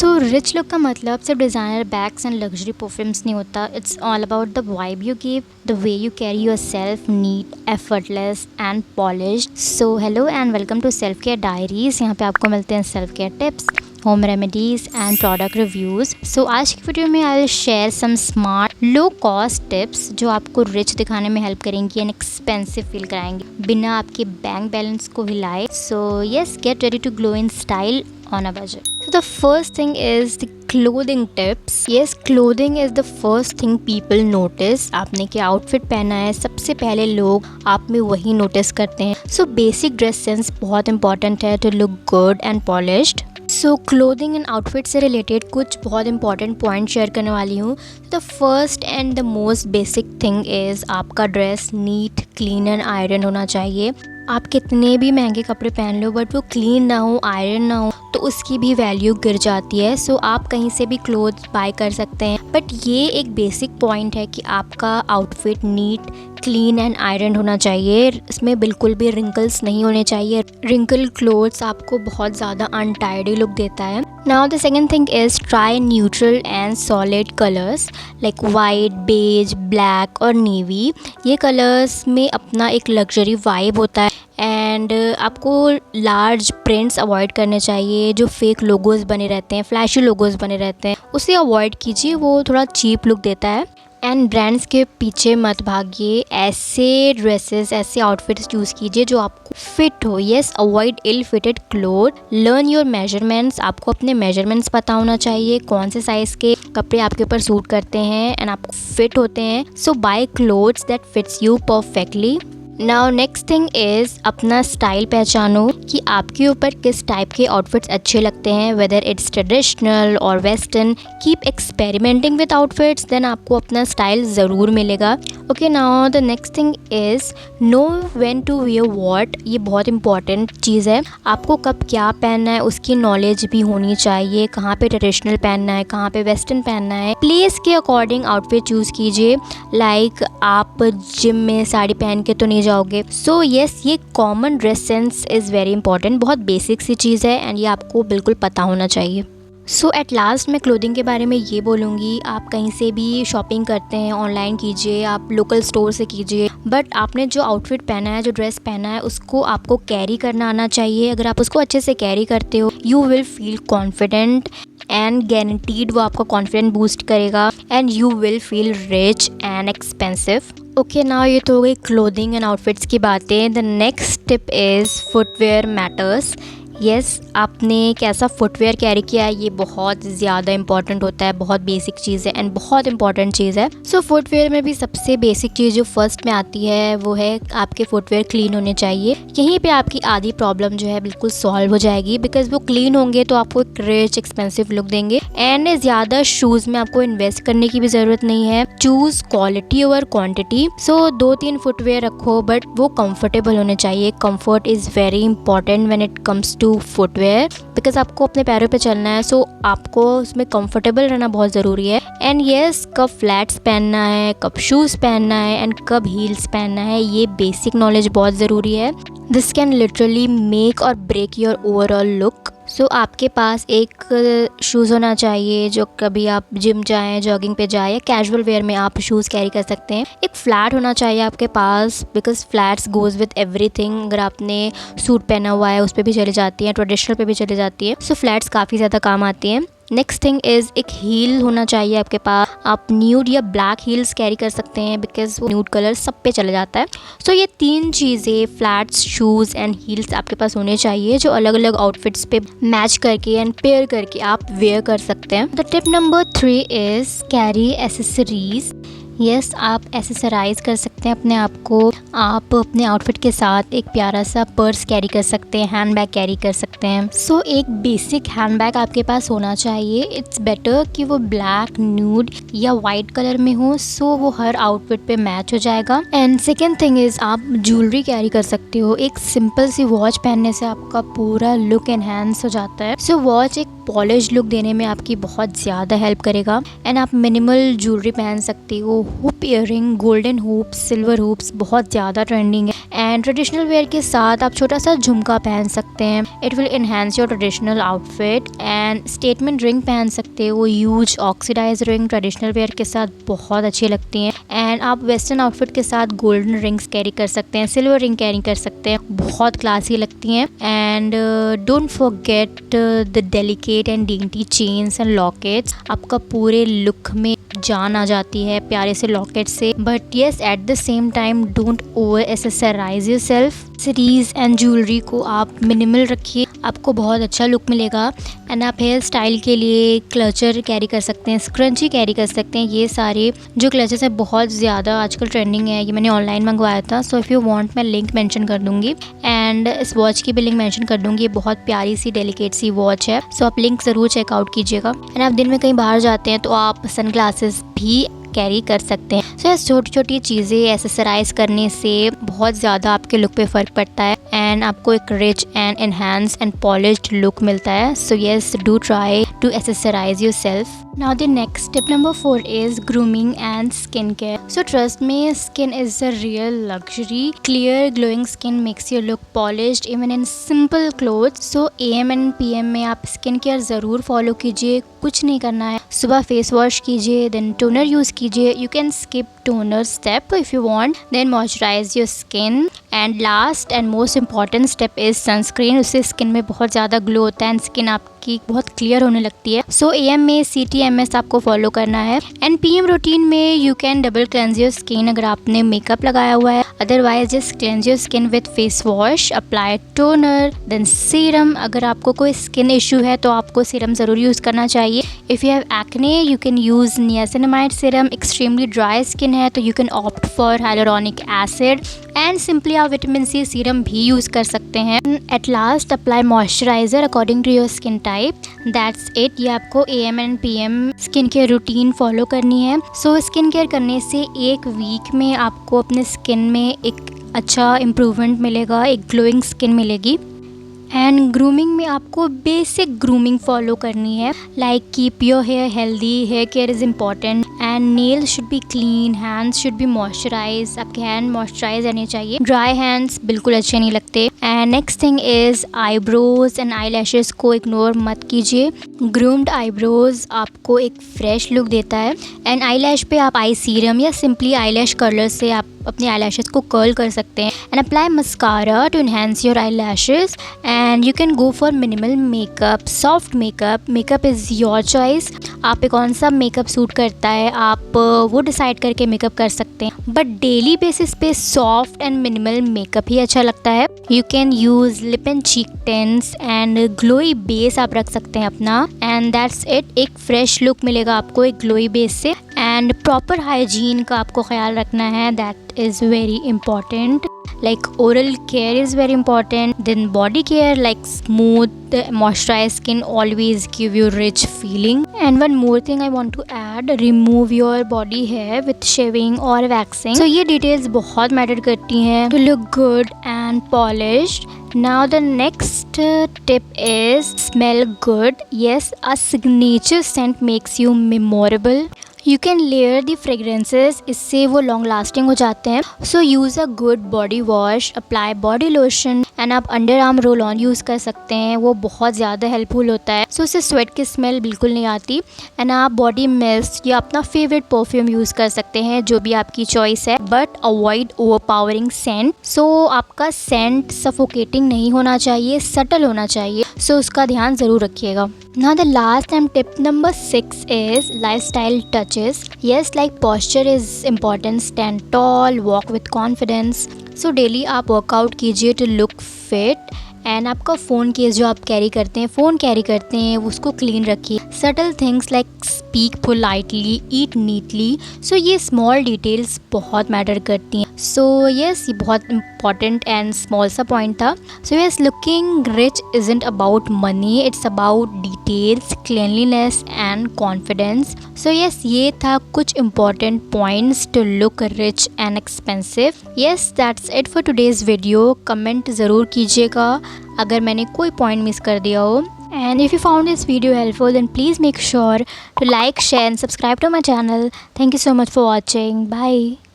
So rich look का मतलब सिर्फ designer bags and luxury perfumes नहीं होता. It's all about the vibe you give, the way you carry your self, neat, effortless and polished. So hello and welcome to self care diaries. यहाँ पे आपको मिलते हैं self care tips, home remedies and product reviews. So आज की video में I will share some smart low cost tips जो आपको रिच दिखाने में हेल्प करेंगी एंड एक्सपेंसिव फील कराएंगे बिना आपके बैंक बैलेंस को हिलाए. So yes, get ready to glow in style on a budget. So the first thing is the clothing tips. Yes, clothing is the first thing people notice. आपने क्या outfit पहना है, सबसे पहले लोग आप में वही नोटिस करते हैं. So basic dress sense बहुत important है to look good and polished. So clothing and outfit से रिलेटेड कुछ बहुत इंपॉर्टेंट पॉइंट शेयर करने वाली हूँ. The first and the most basic thing is आपका dress neat, clean and iron होना चाहिए. आप कितने भी महंगे कपड़े पहन लो बट वो क्लीन ना हो, आयरन ना हो तो उसकी भी वैल्यू गिर जाती है. सो आप कहीं से भी क्लोथ बाय कर सकते हैं बट ये एक बेसिक पॉइंट है कि आपका outfit neat, clean and iron होना चाहिए. इसमें बिल्कुल भी रिंकल्स नहीं होने चाहिए. रिंकल क्लोथ्स आपको बहुत ज़्यादा अनटाइडी लुक देता है. Now the second thing is try neutral and solid colours like white, beige, black और नेवी. ये कलर्स में अपना एक लग्जरी वाइब होता है एंड आपको लार्ज प्रिंट्स अवॉइड करने चाहिए. जो फेक लोगोज बने रहते हैं, फ्लैशी लोगोज बने रहते हैं, उसे अवॉइड कीजिए, वो थोड़ा चीप लुक देता है. एंड ब्रांड्स के पीछे मत भागिए. ऐसे ड्रेसेस, ऐसे आउटफिट्स चूज़ कीजिए जो आपको फिट हो. Yes, avoid ill fitted cloth. Learn your measurements. आपको अपने मेजरमेंट्स पता होना चाहिए, कौन से साइज़ के कपड़े आपके ऊपर सूट करते हैं एंड आपको फिट होते हैं. So buy clothes that fits you perfectly. Now next thing is अपना स्टाइल पहचानो कि आपके ऊपर किस टाइप के आउटफिट्स अच्छे लगते हैं, वेदर इट्स ट्रेडिशनल और western. Keep experimenting with outfits, then आपको अपना स्टाइल ज़रूर मिलेगा. Okay, now the next thing is know when to wear what. ये बहुत इंपॉर्टेंट चीज़ है. आपको कब क्या पहनना है उसकी नॉलेज भी होनी चाहिए. कहाँ पे ट्रेडिशनल पहनना है, कहाँ पे वेस्टर्न पहनना है. प्लेस के अकॉर्डिंग आउटफिट चूज़ कीजिए. लाइक आप जिम में साड़ी पहन के तो नहीं जाओगे. सो येस, ये common dress sense is very important. बहुत बेसिक सी चीज़ है एंड ये आपको बिल्कुल पता होना चाहिए. सो एट लास्ट मैं क्लोथिंग के बारे में ये बोलूँगी, आप कहीं से भी शॉपिंग करते हैं ऑनलाइन कीजिए, आप लोकल स्टोर से कीजिए, बट आपने जो आउटफिट पहना है, जो ड्रेस पहना है, उसको आपको कैरी करना आना चाहिए. अगर आप उसको अच्छे से कैरी करते हो you will feel confident and guaranteed वो आपका कॉन्फिडेंस बूस्ट करेगा and you will feel rich and expensive. Okay, now ये तो हो गई क्लोथिंग एंड आउटफिट्स की बातें. The next tip is footwear matters. Yes, आपने कैसा फुटवेयर कैरी किया है ये बहुत ज़्यादा इंपॉर्टेंट होता है. बहुत बेसिक चीज़ है एंड बहुत इंपॉर्टेंट चीज़ है. सो फुटवेयर में भी सबसे बेसिक चीज़ जो फर्स्ट में आती है वो है आपके फुटवेयर क्लीन होने चाहिए. यहीं पे आपकी आधी प्रॉब्लम जो है बिल्कुल सॉल्व हो जाएगी बिकॉज वो क्लीन होंगे तो आपको एक रिच एक्सपेंसिव लुक देंगे. एंड ज़्यादा शूज़ में आपको इन्वेस्ट करने की भी ज़रूरत नहीं है. Choose quality over quantity. So 2-3 footwear रखो बट वो कंफर्टेबल होने चाहिए. Comfort is very important when it comes to footwear because आपको अपने पैरों पे चलना है. सो आपको उसमें कंफर्टेबल रहना बहुत ज़रूरी है. एंड येस, कब फ्लैट्स पहनना है, कब शूज़ पहनना है एंड कब हील्स पहनना है, ये बेसिक नॉलेज बहुत ज़रूरी है. दिस कैन लिटरली मेक और ब्रेक योर ओवरऑल लुक. सो आपके पास एक शूज़ होना चाहिए जो कभी आप जिम जाएं, जॉगिंग पे जाएं या कैजुअल वेयर में आप शूज़ कैरी कर सकते हैं. एक फ्लैट होना चाहिए आपके पास because flats goes with everything. अगर आपने सूट पहना हुआ है उस पर भी चली जाती है, ट्रेडिशनल पे भी चली जाती है. सो फ्लैट्स काफ़ी ज़्यादा काम आती हैं. नेक्स्ट थिंग इज़ एक हील होना चाहिए आपके पास. आप न्यूड या ब्लैक हील्स कैरी कर सकते हैं बिकॉज वो न्यूड कलर सब पे चले जाता है. सो ये 3 चीज़ें फ्लैट्स, शूज़ एंड हील्स आपके पास होने चाहिए जो अलग अलग आउटफिट्स पे मैच करके एंड पेयर करके आप वेयर कर सकते हैं. The tip number 3 is carry accessories. Yes, आप एसेसराइज कर सकते हैं अपने आप को. आप अपने आउटफिट के साथ एक प्यारा सा पर्स कैरी कर सकते हैं, हैंड बैग कैरी कर सकते हैं. सो एक बेसिक हैंड बैग आपके पास होना चाहिए. इट्स बेटर कि वो ब्लैक, न्यूड या वाइट कलर में हो. सो वो हर आउटफिट पे मैच हो जाएगा. एंड सेकेंड थिंग इज़ आप ज्वेलरी कैरी कर सकते हो. एक सिंपल सी वॉच पहनने से आपका पूरा लुक एनहेंस हो जाता है. सो वॉच एक पॉलिश लुक देने में आपकी बहुत ज़्यादा हेल्प करेगा. एंड आप मिनिमल ज्वेलरी पहन सकती हो. Hoop earring, golden hoops, silver hoops बहुत ज़्यादा ट्रेंडिंग है एंड ट्रेडिशनल वेयर के साथ आप छोटा सा झुमका पहन सकते हैं, it will enhance your traditional outfit. And statement ring पहन सकते हो, huge oxidise ring traditional wear के साथ बहुत अच्छी लगती हैं। एंड आप वेस्टर्न आउटफिट के साथ गोल्डन रिंग्स कैरी कर सकते हैं, सिल्वर रिंग कैरी कर सकते हैं, बहुत क्लासी लगती हैं। And don't forget the delicate and dainty chains and lockets, आपका पूरे लुक में जान आ जाती है प्यारे से लॉकेट से। But yes, at the same time don't over accessorize yourself. Series and jewellery को आप मिनिमल रखिए, आपको बहुत अच्छा लुक मिलेगा। एंड आप हेयर स्टाइल के लिए क्लचर कैरी कर सकते हैं, स्क्रंची कैरी कर सकते हैं। ये सारे जो क्लचर्स हैं बहुत ज़्यादा आजकल ट्रेंडिंग है, ये मैंने ऑनलाइन मंगवाया था। सो इफ़ यू वांट मैं लिंक मेंशन कर दूँगी एंड इस वॉच की भी लिंक मेंशन कर दूँगी। ये बहुत प्यारी सी डेलिकेट सी वॉच है, सो आप लिंक ज़रूर चेकआउट कीजिएगा। एंड आप दिन में कहीं बाहर जाते हैं तो आप सन ग्लासेस भी कैरी कर सकते हैं। सो छोटी छोटी चीज़ें एसेसराइज करने से बहुत ज़्यादा आपके लुक पे फ़र्क पड़ता है एंड आपको एक rich and enhance and polished look मिलता है। So yes, do try to accessorize yourself. Now the next tip number 4 is grooming and skincare. So trust me, skin is a real luxury. Clear glowing skin makes you look polished even in simple clothes. So AM and PM में आप skincare ज़रूर follow कीजिए, कुछ नहीं करना है। सुबह face wash कीजिए, then toner use कीजिए। You can skip toner step if you want, then moisturize your skin. And last and most important step is sunscreen. उससे स्किन में बहुत ज़्यादा ग्लो होता है एंड स्किन आपकी बहुत क्लियर होने लगती है। सो AM में CTMS आपको फॉलो करना है एंड PM रूटीन में you can double cleanse your skin अगर आपने मेकअप लगाया हुआ है। Otherwise just cleanse your skin with face wash, apply toner, then serum. अगर आपको कोई स्किन इशू है तो आपको सीरम ज़रूर यूज़ करना चाहिए। If you have acne you can use niacinamide serum. Extremely dry skin है तो you can opt for hyaluronic acid and simply आप विटामिन C सीरम भी यूज़ कर सकते हैं। At last apply moisturiser according to your skin type. That's it. ये आपको AM एंड PM skin care routine follow करनी है। सो स्किन केयर करने से एक वीक में आपको अपने स्किन में एक अच्छा इम्प्रूवमेंट मिलेगा, एक ग्लोइंग स्किन मिलेगी। एंड ग्रूमिंग में आपको बेसिक ग्रूमिंग फॉलो करनी है, like keep your hair healthy, hair care is important and nails should be clean, hands should be moisturise, आपके हैंड मॉइस्चराइज रहने चाहिए, ड्राई हैंड्स बिल्कुल अच्छे नहीं लगते। And next thing is eyebrows and eyelashes को इग्नोर मत कीजिए। ग्रूम्ड आईब्रोज आपको एक फ्रेश लुक देता है एंड आई लैश पे आप आई सीरम या सिंपली आई लैश कर्लर से आप अपने आई लैशेज़ को कर्ल कर सकते हैं। And apply mascara to enhance your eyelashes and you can go for minimal makeup, soft makeup. Makeup is your choice, आप पे कौन सा मेकअप सूट करता है आप वो डिसाइड करके मेकअप कर सकते हैं। बट डेली बेसिस पे सॉफ्ट एंड मिनिमल मेकअप ही अच्छा लगता है। You can use lip and cheek tints and glowy base आप रख सकते हैं अपना एंड दैट्स इट। एक फ्रेश लुक मिलेगा आपको एक ग्लोई बेस से। एंड प्रॉपर हाइजीन का आपको ख्याल रखना है, that is very important. Like oral care is very important, then body care like smooth moisturized skin always give you rich feeling. And one more thing I want to add, remove your body hair with shaving or waxing. So ये details बहुत matter करती हैं to look good and polished. Now the next tip is smell good. Yes, a signature scent makes you memorable. You can layer the fragrances, इससे वो long lasting हो जाते हैं। So use a good body wash, apply body lotion and आप underarm roll on use कर सकते हैं, वो बहुत ज़्यादा हेल्पफुल होता है। सो उससे स्वेट की स्मेल बिल्कुल नहीं आती। एंड आप बॉडी मिस्ट या अपना फेवरेट परफ्यूम यूज़ कर सकते हैं, जो भी आपकी चॉइस है, बट अवॉइड ओवरपावरिंग सेंट। सो आपका सेंट सफोकेटिंग नहीं होना चाहिए, सटल होना चाहिए। सो उसका ध्यान ज़रूर रखिएगा। Now the last and tip number 6 is lifestyle touches. Yes, like posture is important. Stand tall, walk with confidence. So daily आप workout कीजिए to look fit. एंड आपका फ़ोन केस जो आप कैरी करते हैं उसको क्लीन रखिए। Subtle things like speak politely, eat neatly. So ये स्मॉल डिटेल्स बहुत मैटर करती हैं। सो येस, ये बहुत इंपॉर्टेंट एंड स्मॉल सा पॉइंट था। So yes, looking rich isn't about money, it's about details, cleanliness and confidence. So yes, ये था कुछ important points to look rich and expensive. Yes, that's it for today's video. Comment ज़रूर कीजिएगा अगर मैंने कोई पॉइंट मिस कर दिया हो। And if you found this video helpful, then please make sure to like, share and subscribe to my channel. Thank you so much for watching. Bye.